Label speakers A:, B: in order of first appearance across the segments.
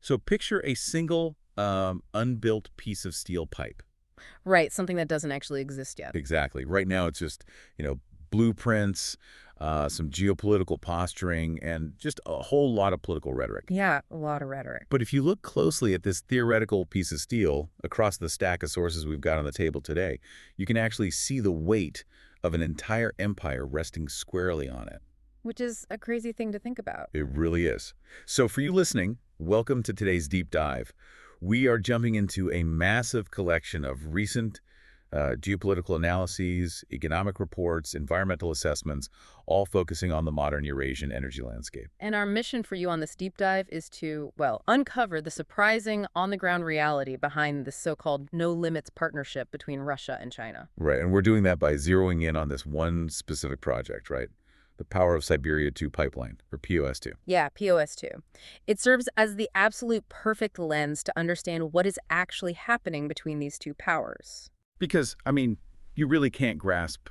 A: So picture a single unbuilt piece of steel pipe.
B: Right, something that doesn't actually exist yet.
A: Exactly. Right now it's just, blueprints, some geopolitical posturing, and just a whole lot of political rhetoric.
B: Yeah, a lot of rhetoric.
A: But if you look closely at this theoretical piece of steel across the stack of sources we've got on the table today, you can actually see the weight of an entire empire resting squarely on it.
B: Which is a crazy thing to think about.
A: It really is. So for you listening, welcome to today's deep dive. We are jumping into a massive collection of recent geopolitical analyses, economic reports, environmental assessments, all focusing on the modern Eurasian energy landscape.
B: And our mission for you on this deep dive is to, well, uncover the surprising on-the-ground reality behind this so-called no-limits partnership between Russia and China.
A: Right, and we're doing that by zeroing in on this one specific project, right? The Power of Siberia 2 pipeline, or POS2.
B: Yeah, POS2. It serves as the absolute perfect lens to understand what is actually happening between these two powers.
A: Because, you really can't grasp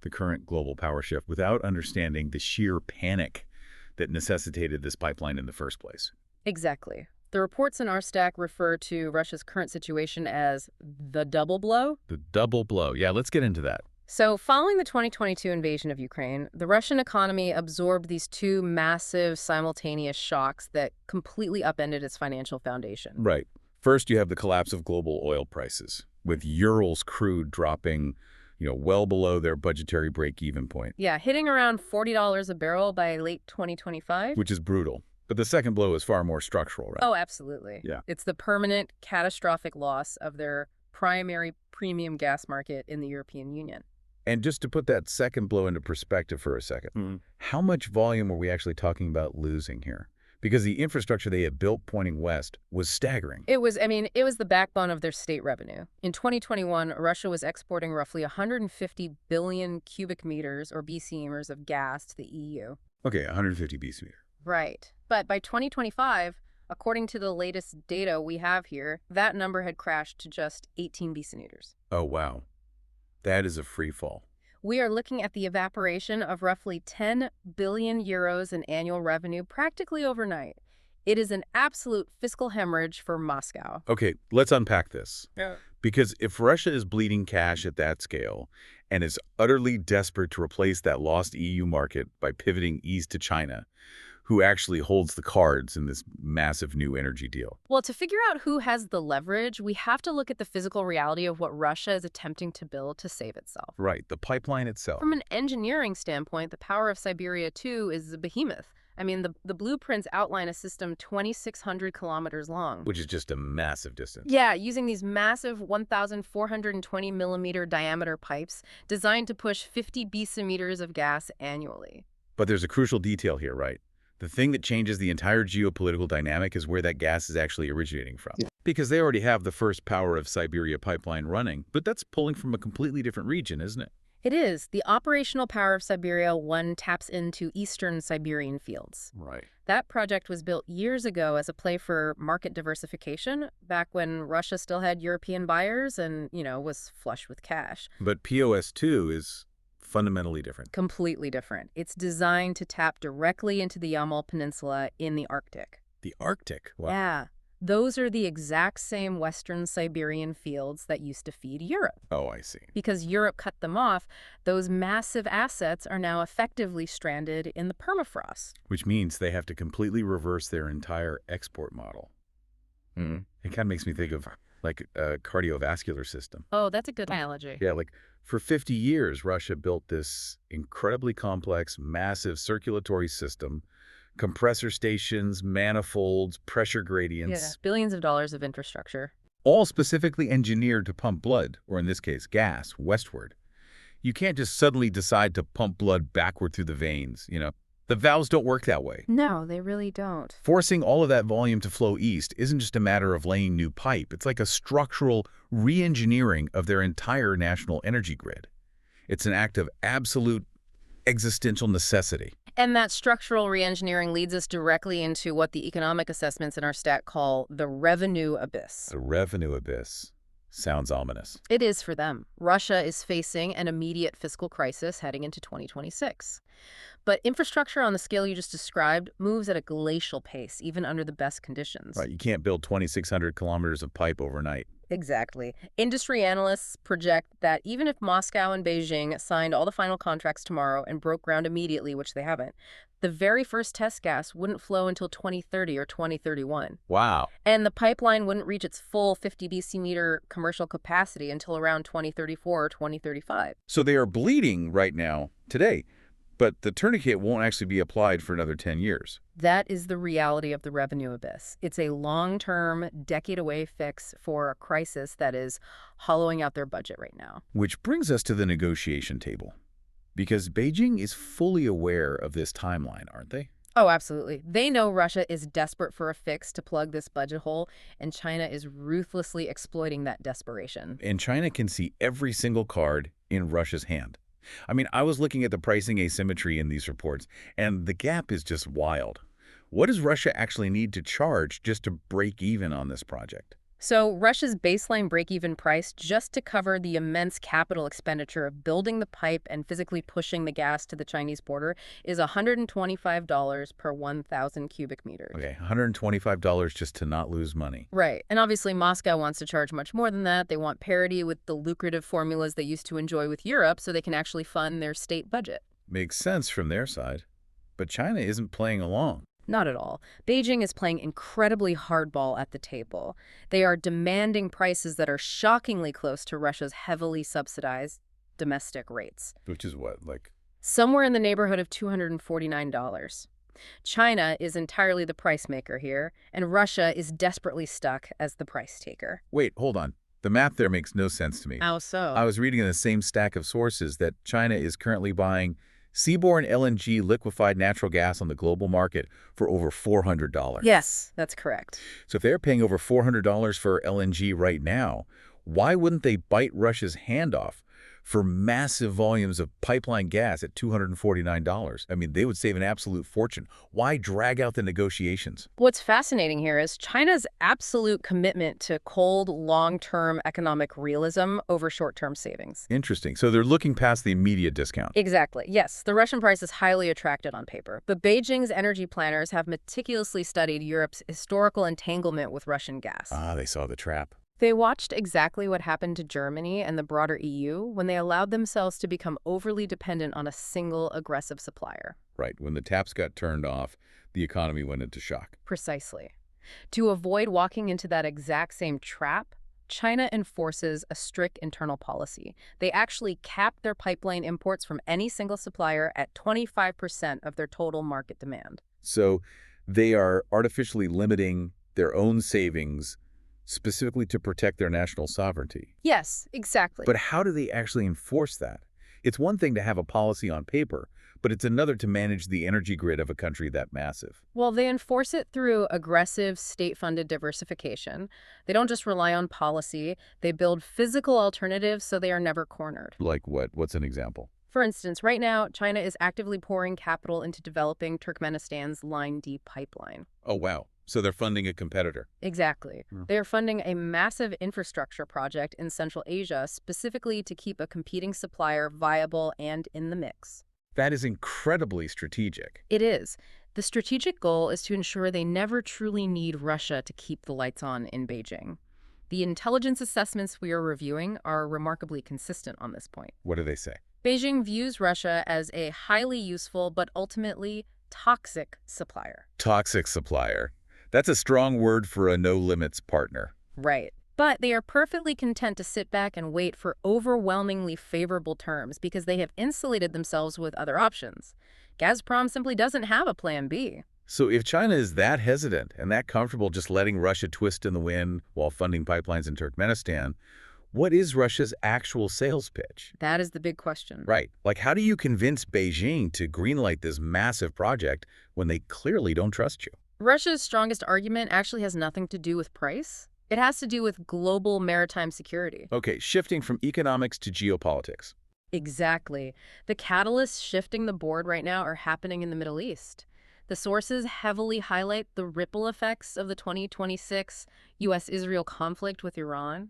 A: the current global power shift without understanding the sheer panic that necessitated this pipeline in the first place.
B: Exactly. The reports in our stack refer to Russia's current situation as the double blow.
A: The double blow. Yeah, let's get into that.
B: So following the 2022 invasion of Ukraine, the Russian economy absorbed these two massive simultaneous shocks that completely upended its financial foundation.
A: Right. First, you have the collapse of global oil prices, with Urals crude dropping, well below their budgetary break-even point.
B: Yeah, hitting around $40 a barrel by late 2025.
A: Which is brutal. But the second blow is far more structural, right?
B: Oh, absolutely.
A: Yeah.
B: It's the permanent, catastrophic loss of their primary premium gas market in the European Union.
A: And just to put that second blow into perspective for a second, how much volume are we actually talking about losing here? Because the infrastructure they had built pointing west was staggering.
B: It was the backbone of their state revenue. In 2021, Russia was exporting roughly 150 billion cubic meters, or BCMers, of gas to the EU.
A: Okay, 150 BCM.
B: Right. But by 2025, according to the latest data we have here, that number had crashed to just 18 BCM.
A: Oh, wow. That is a free fall.
B: We are looking at the evaporation of roughly 10 billion euros in annual revenue practically overnight. It is an absolute fiscal hemorrhage for Moscow.
A: Okay, let's unpack this.
B: Yeah.
A: Because if Russia is bleeding cash at that scale and is utterly desperate to replace that lost EU market by pivoting east to China, who actually holds the cards in this massive new energy deal?
B: Well, to figure out who has the leverage, we have to look at the physical reality of what Russia is attempting to build to save itself.
A: Right, the pipeline itself.
B: From an engineering standpoint, the Power of Siberia 2 is a behemoth. The blueprints outline a system 2,600 kilometers long.
A: Which is just a massive distance.
B: Yeah, using these massive 1,420 millimeter diameter pipes designed to push 50 BCM of gas annually.
A: But there's a crucial detail here, right? The thing that changes the entire geopolitical dynamic is where that gas is actually originating from. Yeah. Because they already have the first Power of Siberia pipeline running, but that's pulling from a completely different region, isn't it?
B: It is. The operational Power of Siberia 1 taps into eastern Siberian fields.
A: Right.
B: That project was built years ago as a play for market diversification, back when Russia still had European buyers and, was flush with cash.
A: But POS2 is fundamentally different.
B: Completely different. It's designed to tap directly into the Yamal Peninsula in the Arctic.
A: The Arctic? Wow.
B: Yeah. Those are the exact same western Siberian fields that used to feed Europe.
A: Oh, I see.
B: Because Europe cut them off, those massive assets are now effectively stranded in the permafrost.
A: Which means they have to completely reverse their entire export model. It kind of makes me think of like a cardiovascular system.
B: Oh, that's a good analogy.
A: Yeah, like for 50 years, Russia built this incredibly complex, massive circulatory system, compressor stations, manifolds, pressure gradients.
B: Yeah, billions of dollars of infrastructure.
A: All specifically engineered to pump blood, or in this case, gas, westward. You can't just suddenly decide to pump blood backward through the veins, The valves don't work that way.
B: No, they really don't.
A: Forcing all of that volume to flow east isn't just a matter of laying new pipe. It's like a structural re-engineering of their entire national energy grid. It's an act of absolute existential necessity.
B: And that structural re-engineering leads us directly into what the economic assessments in our stat call the revenue abyss.
A: The revenue abyss. Sounds ominous.
B: It is for them. Russia is facing an immediate fiscal crisis heading into 2026. But infrastructure on the scale you just described moves at a glacial pace, even under the best conditions.
A: Right, you can't build 2,600 kilometers of pipe overnight.
B: Exactly. Industry analysts project that even if Moscow and Beijing signed all the final contracts tomorrow and broke ground immediately, which they haven't, the very first test gas wouldn't flow until 2030 or 2031.
A: Wow.
B: And the pipeline wouldn't reach its full 50 BC meter commercial capacity until around 2034 or 2035.
A: So they are bleeding right now, today, but the tourniquet won't actually be applied for another 10 years.
B: That is the reality of the revenue abyss. It's a long-term, decade-away fix for a crisis that is hollowing out their budget right now.
A: Which brings us to the negotiation table. Because Beijing is fully aware of this timeline, aren't they?
B: Oh, absolutely. They know Russia is desperate for a fix to plug this budget hole, and China is ruthlessly exploiting that desperation.
A: And China can see every single card in Russia's hand. I mean, I was looking at the pricing asymmetry in these reports, and the gap is just wild. What does Russia actually need to charge just to break even on this project?
B: So Russia's baseline break-even price, just to cover the immense capital expenditure of building the pipe and physically pushing the gas to the Chinese border, is $125 per 1,000 cubic meters.
A: Okay, $125 just to not lose money.
B: Right. And obviously Moscow wants to charge much more than that. They want parity with the lucrative formulas they used to enjoy with Europe so they can actually fund their state budget.
A: Makes sense from their side. But China isn't playing along.
B: Not at all. Beijing is playing incredibly hardball at the table. They are demanding prices that are shockingly close to Russia's heavily subsidized domestic rates.
A: Which is what, like...
B: Somewhere in the neighborhood of $249. China is entirely the price maker here, and Russia is desperately stuck as the price taker.
A: Wait, hold on. The math there makes no sense to me.
B: How so?
A: I was reading in the same stack of sources that China is currently buying seaborne LNG liquefied natural gas on the global market for over $400.
B: Yes, that's correct.
A: So if they're paying over $400 for LNG right now, why wouldn't they bite Russia's hand off for massive volumes of pipeline gas at $249? I mean, they would save an absolute fortune. Why drag out the negotiations?
B: What's fascinating here is China's absolute commitment to cold, long-term economic realism over short-term savings.
A: Interesting. So they're looking past the immediate discount.
B: Exactly. Yes, the Russian price is highly attractive on paper, but Beijing's energy planners have meticulously studied Europe's historical entanglement with Russian gas.
A: Ah, they saw the trap.
B: They watched exactly what happened to Germany and the broader EU when they allowed themselves to become overly dependent on a single aggressive supplier.
A: Right. When the taps got turned off, the economy went into shock.
B: Precisely. To avoid walking into that exact same trap, China enforces a strict internal policy. They actually cap their pipeline imports from any single supplier at 25% of their total market demand.
A: So they are artificially limiting their own savings specifically to protect their national sovereignty.
B: Yes, exactly.
A: But how do they actually enforce that? It's one thing to have a policy on paper, but it's another to manage the energy grid of a country that massive.
B: Well, they enforce it through aggressive state-funded diversification. They don't just rely on policy. They build physical alternatives so they are never cornered.
A: Like what? What's an example?
B: For instance, right now, China is actively pouring capital into developing Turkmenistan's Line D pipeline.
A: Oh, wow. So they're funding a competitor.
B: Exactly. They are funding a massive infrastructure project in Central Asia specifically to keep a competing supplier viable and in the mix.
A: That is incredibly strategic.
B: It is. The strategic goal is to ensure they never truly need Russia to keep the lights on in Beijing. The intelligence assessments we are reviewing are remarkably consistent on this point.
A: What do they say?
B: Beijing views Russia as a highly useful but ultimately toxic supplier.
A: Toxic supplier. That's a strong word for a no-limits partner.
B: Right. But they are perfectly content to sit back and wait for overwhelmingly favorable terms because they have insulated themselves with other options. Gazprom simply doesn't have a plan B.
A: So if China is that hesitant and that comfortable just letting Russia twist in the wind while funding pipelines in Turkmenistan, what is Russia's actual sales pitch?
B: That is the big question.
A: Right. Like, how do you convince Beijing to greenlight this massive project when they clearly don't trust you?
B: Russia's strongest argument actually has nothing to do with price. It has to do with global maritime security.
A: Okay, shifting from economics to geopolitics.
B: Exactly. The catalysts shifting the board right now are happening in the Middle East. The sources heavily highlight the ripple effects of the 2026 U.S.-Israel conflict with Iran.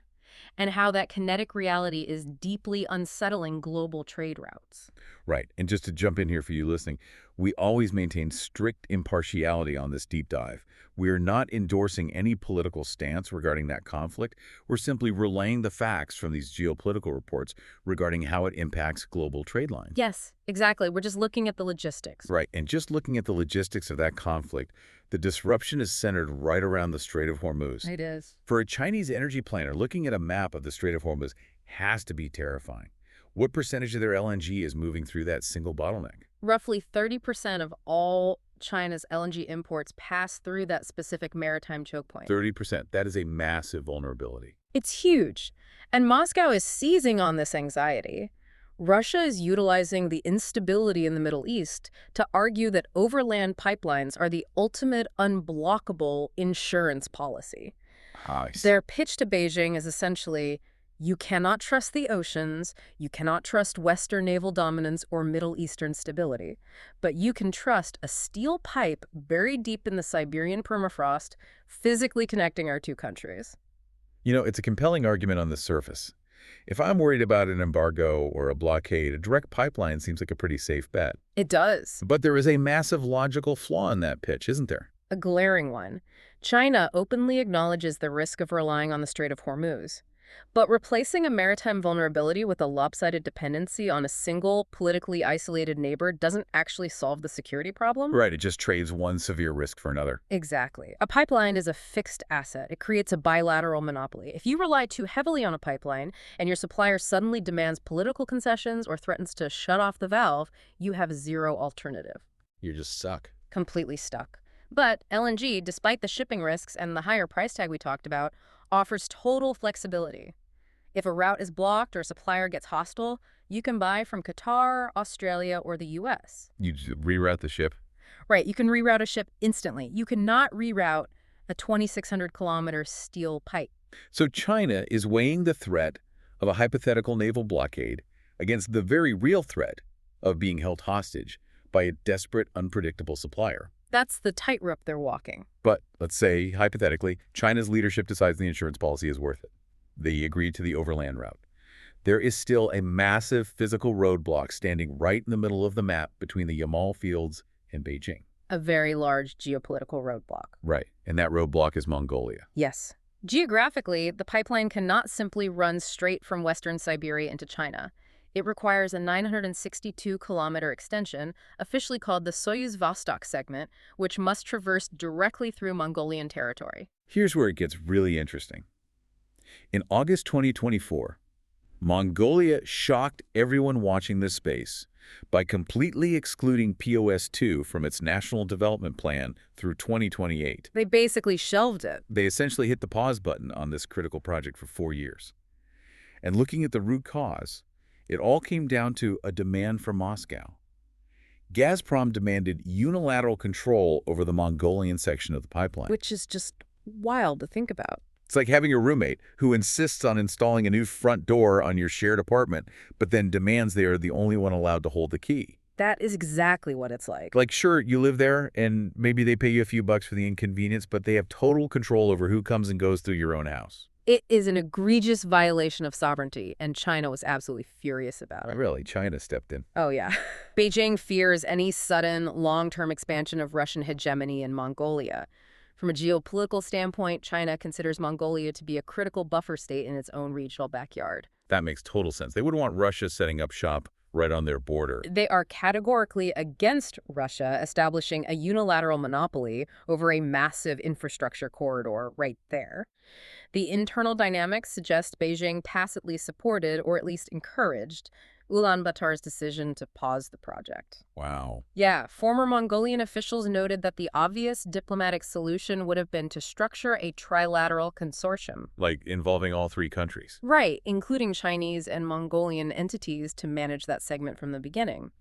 B: and how that kinetic reality is deeply unsettling global trade routes.
A: Right. And just to jump in here for you listening, we always maintain strict impartiality on this deep dive. We're not endorsing any political stance regarding that conflict. We're simply relaying the facts from these geopolitical reports regarding how it impacts global trade lines.
B: Yes, exactly. We're just looking at the logistics.
A: Right. And just looking at the logistics of that conflict, the disruption is centered right around the Strait of Hormuz.
B: It is.
A: For a Chinese energy planner, looking at a map of the Strait of Hormuz has to be terrifying. What percentage of their LNG is moving through that single bottleneck?
B: Roughly 30% of all China's LNG imports pass through that specific maritime choke point.
A: 30%. That is a massive vulnerability.
B: It's huge. And Moscow is seizing on this anxiety. Russia is utilizing the instability in the Middle East to argue that overland pipelines are the ultimate unblockable insurance policy.
A: I see.
B: Their pitch to Beijing is essentially, you cannot trust the oceans, you cannot trust Western naval dominance or Middle Eastern stability, but you can trust a steel pipe buried deep in the Siberian permafrost, physically connecting our two countries.
A: You know, it's a compelling argument on the surface. If I'm worried about an embargo or a blockade, a direct pipeline seems like a pretty safe bet.
B: It does.
A: But there is a massive logical flaw in that pitch, isn't there?
B: A glaring one. China openly acknowledges the risk of relying on the Strait of Hormuz. But replacing a maritime vulnerability with a lopsided dependency on a single, politically isolated neighbor doesn't actually solve the security problem.
A: Right, it just trades one severe risk for another.
B: Exactly. A pipeline is a fixed asset. It creates a bilateral monopoly. If you rely too heavily on a pipeline and your supplier suddenly demands political concessions or threatens to shut off the valve, you have zero alternative.
A: You're just stuck.
B: Completely stuck. But LNG, despite the shipping risks and the higher price tag we talked about, offers total flexibility. If a route is blocked or a supplier gets hostile, you can buy from Qatar, Australia, or the U.S.
A: You just reroute the ship?
B: Right, you can reroute a ship instantly. You cannot reroute a 2,600-kilometer steel pipe.
A: So China is weighing the threat of a hypothetical naval blockade against the very real threat of being held hostage by a desperate, unpredictable supplier.
B: That's the tightrope they're walking.
A: But let's say, hypothetically, China's leadership decides the insurance policy is worth it. They agree to the overland route. There is still a massive physical roadblock standing right in the middle of the map between the Yamal fields and Beijing.
B: A very large geopolitical roadblock.
A: Right, and that roadblock is Mongolia.
B: Yes. Geographically, the pipeline cannot simply run straight from Western Siberia into China. It requires a 962-kilometer extension, officially called the Soyuz Vostok segment, which must traverse directly through Mongolian territory.
A: Here's where it gets really interesting. In August 2024, Mongolia shocked everyone watching this space by completely excluding POS-2 from its National Development Plan through 2028.
B: They basically shelved it.
A: They essentially hit the pause button on this critical project for 4 years. And looking at the root cause, it all came down to a demand from Moscow. Gazprom demanded unilateral control over the Mongolian section of the pipeline.
B: Which is just wild to think about.
A: It's like having a roommate who insists on installing a new front door on your shared apartment, but then demands they are the only one allowed to hold the key.
B: That is exactly what it's like.
A: Like, sure, you live there, and maybe they pay you a few bucks for the inconvenience, but they have total control over who comes and goes through your own house.
B: It is an egregious violation of sovereignty, and China was absolutely furious about it.
A: Really, China stepped in.
B: Oh, yeah. Beijing fears any sudden, long-term expansion of Russian hegemony in Mongolia. From a geopolitical standpoint, China considers Mongolia to be a critical buffer state in its own regional backyard.
A: That makes total sense. They wouldn't want Russia setting up shop right on their border.
B: They are categorically against Russia establishing a unilateral monopoly over a massive infrastructure corridor right there. The internal dynamics suggest Beijing tacitly supported, or at least encouraged, Ulaanbaatar's decision to pause the project.
A: Wow.
B: Yeah, former Mongolian officials noted that the obvious diplomatic solution would have been to structure a trilateral consortium.
A: Like involving all three countries.
B: Right, including Chinese and Mongolian entities to manage that segment from the beginning.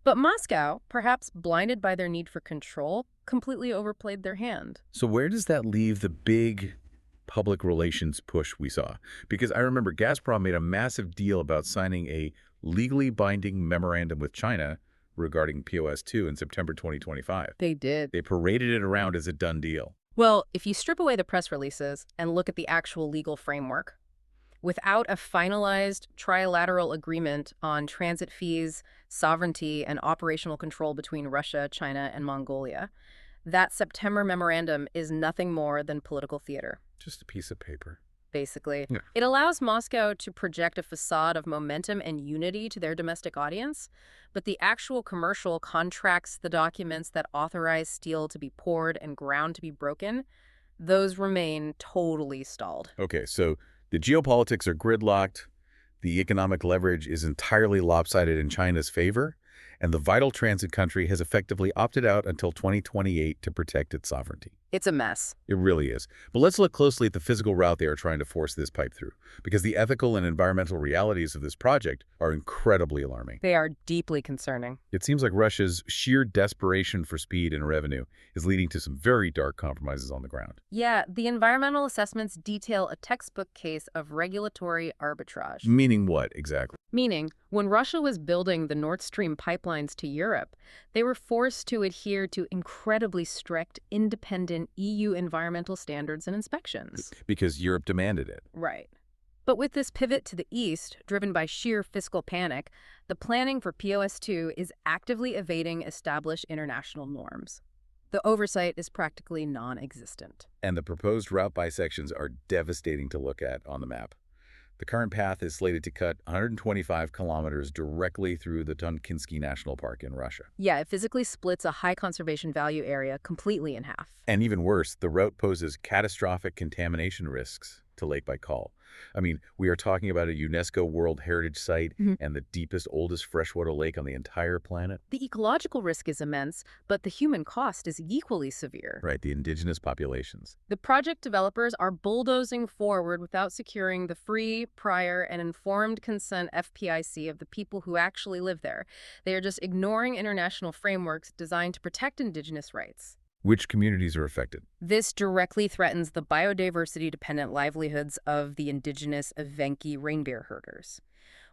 B: But Moscow, perhaps blinded by their need for control, completely overplayed their hand.
A: So where does that leave the big public relations push we saw? Because I remember Gazprom made a massive deal about signing a legally binding memorandum with China regarding POS-2 in September 2025.
B: They did.
A: They paraded it around as a done deal.
B: Well, if you strip away the press releases and look at the actual legal framework, Without a finalized trilateral agreement on transit fees, sovereignty, and operational control between Russia, China, and Mongolia, that September memorandum is nothing more than political theater.
A: Just a piece of paper.
B: Basically.
A: Yeah.
B: It allows Moscow to project a facade of momentum and unity to their domestic audience, but the actual commercial contracts, the documents that authorize steel to be poured and ground to be broken, those remain totally stalled.
A: Okay, so the geopolitics are gridlocked, the economic leverage is entirely lopsided in China's favor, and the vital transit country has effectively opted out until 2028 to protect its sovereignty.
B: It's a mess.
A: It really is. But let's look closely at the physical route they are trying to force this pipe through, because the ethical and environmental realities of this project are incredibly alarming.
B: They are deeply concerning.
A: It seems like Russia's sheer desperation for speed and revenue is leading to some very dark compromises on the ground.
B: Yeah, the environmental assessments detail a textbook case of regulatory arbitrage.
A: Meaning what, exactly?
B: Meaning, when Russia was building the Nord Stream pipelines to Europe, they were forced to adhere to incredibly strict, independent EU environmental standards and inspections.
A: Because Europe demanded it.
B: Right. But with this pivot to the east, driven by sheer fiscal panic, the planning for POS2 is actively evading established international norms. The oversight is practically non-existent.
A: And the proposed route bisections are devastating to look at on the map. The current path is slated to cut 125 kilometers directly through the Tunkinsky National Park in Russia.
B: Yeah, it physically splits a high conservation value area completely in half.
A: And even worse, the route poses catastrophic contamination risks to Lake Baikal. I mean, we are talking about a UNESCO World Heritage Site and the deepest, oldest freshwater lake on the entire planet.
B: The ecological risk is immense, but the human cost is equally severe.
A: Right, the indigenous populations.
B: The project developers are bulldozing forward without securing the free, prior, and informed consent FPIC of the people who actually live there. They are just ignoring international frameworks designed to protect indigenous rights.
A: Which communities are affected?
B: This directly threatens the biodiversity-dependent livelihoods of the indigenous Evenki reindeer herders.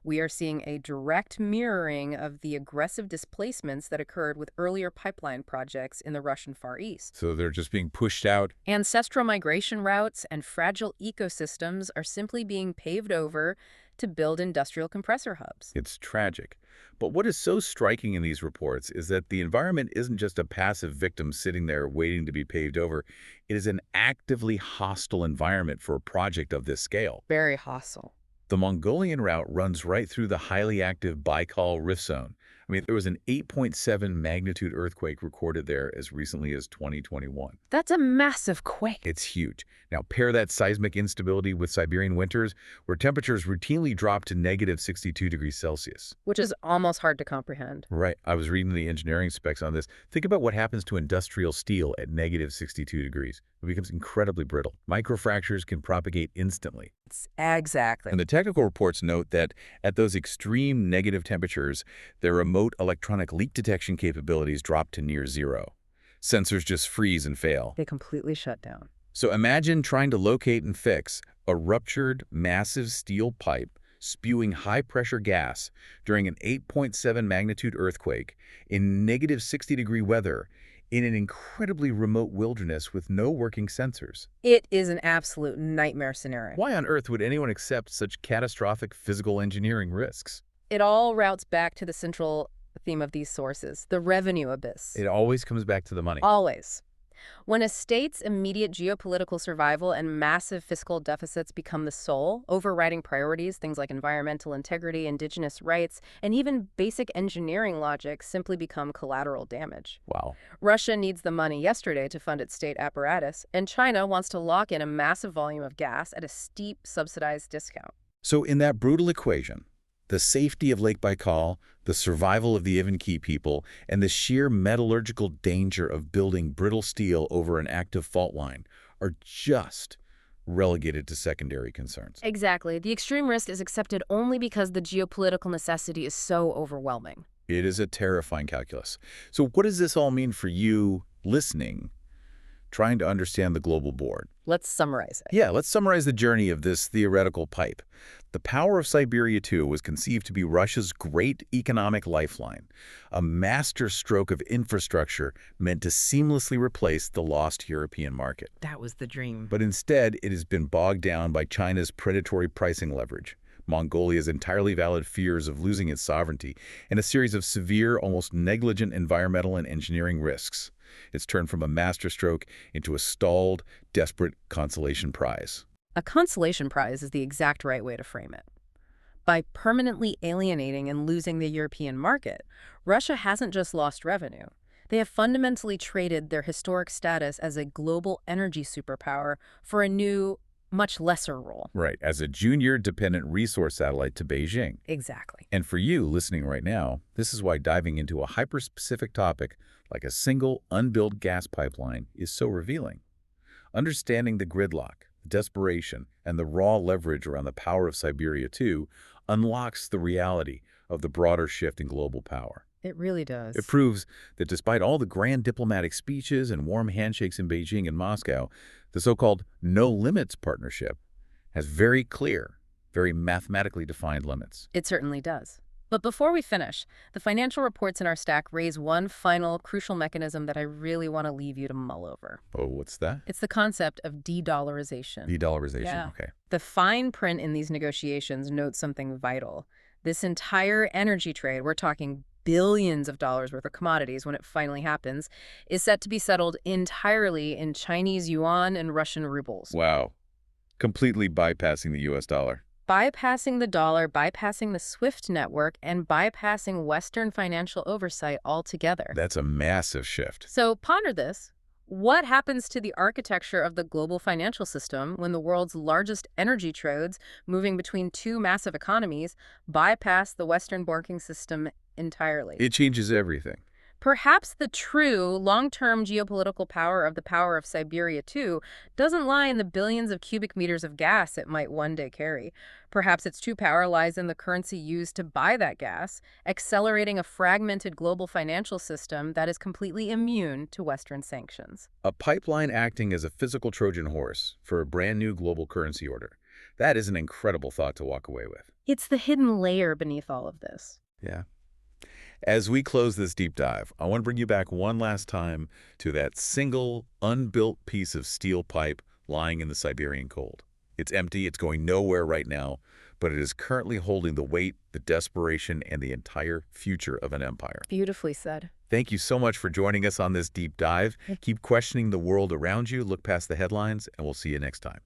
B: We are seeing a direct mirroring of the aggressive displacements that occurred with earlier pipeline projects in the Russian Far East.
A: So they're just being pushed out?
B: Ancestral migration routes and fragile ecosystems are simply being paved over to build industrial compressor hubs.
A: It's tragic. But what is so striking in these reports is that the environment isn't just a passive victim sitting there waiting to be paved over. It is an actively hostile environment for a project of this scale.
B: Very hostile.
A: The Mongolian route runs right through the highly active Baikal Rift Zone. I mean, there was an 8.7 magnitude earthquake recorded there as recently as 2021.
B: That's a massive quake.
A: It's huge. Now, pair that seismic instability with Siberian winters, where temperatures routinely drop to negative 62 degrees Celsius.
B: Which is almost hard to comprehend.
A: Right. I was reading the engineering specs on this. Think about what happens to industrial steel at negative 62 degrees. It becomes incredibly brittle. Microfractures can propagate instantly.
B: Exactly.
A: And the technical reports note that at those extreme negative temperatures, their remote electronic leak detection capabilities drop to near zero. Sensors just freeze and fail.
B: They completely shut down.
A: So imagine trying to locate and fix a ruptured, massive steel pipe spewing high-pressure gas during an 8.7 magnitude earthquake in negative 60-degree weather in an incredibly remote wilderness with no working sensors.
B: It is an absolute nightmare scenario.
A: Why on earth would anyone accept such catastrophic physical engineering risks?
B: It all routes back to the central theme of these sources, the revenue abyss.
A: It always comes back to the money.
B: Always. When a state's immediate geopolitical survival and massive fiscal deficits become the sole, overriding priorities, things like environmental integrity, indigenous rights, and even basic engineering logic simply become collateral damage.
A: Wow.
B: Russia needs the money yesterday to fund its state apparatus, and China wants to lock in a massive volume of gas at a steep subsidized discount.
A: So in that brutal equation, the safety of Lake Baikal, the survival of the Evenki people, and the sheer metallurgical danger of building brittle steel over an active fault line are just relegated to secondary concerns.
B: Exactly. The extreme risk is accepted only because the geopolitical necessity is so overwhelming.
A: It is a terrifying calculus. So what does this all mean for you listening trying to understand the global board.
B: Let's summarize it.
A: Yeah, let's summarize the journey of this theoretical pipe. The Power of Siberia 2 was conceived to be Russia's great economic lifeline, a master stroke of infrastructure meant to seamlessly replace the lost European market.
B: That was the dream.
A: But instead, it has been bogged down by China's predatory pricing leverage, Mongolia's entirely valid fears of losing its sovereignty, and a series of severe, almost negligent environmental and engineering risks. It's turned from a masterstroke into a stalled, desperate consolation prize.
B: A consolation prize is the exact right way to frame it. By permanently alienating and losing the European market, Russia hasn't just lost revenue. They have fundamentally traded their historic status as a global energy superpower for a new, much lesser role.
A: Right, as a junior dependent resource satellite to Beijing.
B: Exactly.
A: And for you listening right now, this is why diving into a hyper-specific topic like a single unbuilt gas pipeline is so revealing. Understanding the gridlock, the desperation, and the raw leverage around the Power of Siberia 2 unlocks the reality of the broader shift in global power.
B: It really does.
A: It proves that despite all the grand diplomatic speeches and warm handshakes in Beijing and Moscow, the so-called no-limits partnership has very clear, very mathematically defined limits.
B: It certainly does. But before we finish, the financial reports in our stack raise one final crucial mechanism that I really want to leave you to mull over.
A: Oh, what's that?
B: It's the concept of de-dollarization.
A: De-dollarization,
B: Yeah.
A: okay.
B: The fine print in these negotiations notes something vital. This entire energy trade, we're talking billions of dollars worth of commodities when it finally happens, is set to be settled entirely in Chinese yuan and Russian rubles.
A: Wow. Completely bypassing the U.S. dollar.
B: Bypassing the dollar, bypassing the SWIFT network, and bypassing Western financial oversight altogether.
A: That's a massive shift.
B: So ponder this. What happens to the architecture of the global financial system when the world's largest energy trades, moving between two massive economies, bypass the Western banking system entirely?
A: It changes everything.
B: Perhaps the true long-term geopolitical power of the Power of Siberia 2 doesn't lie in the billions of cubic meters of gas it might one day carry. Perhaps its true power lies in the currency used to buy that gas, accelerating a fragmented global financial system that is completely immune to Western sanctions.
A: A pipeline acting as a physical Trojan horse for a brand new global currency order. That is an incredible thought to walk away with.
B: It's the hidden layer beneath all of this.
A: Yeah. As we close this deep dive, I want to bring you back one last time to that single, unbuilt piece of steel pipe lying in the Siberian cold. It's empty, it's going nowhere right now, but it is currently holding the weight, the desperation, and the entire future of an empire.
B: Beautifully said.
A: Thank you so much for joining us on this deep dive. Keep questioning the world around you, look past the headlines, and we'll see you next time.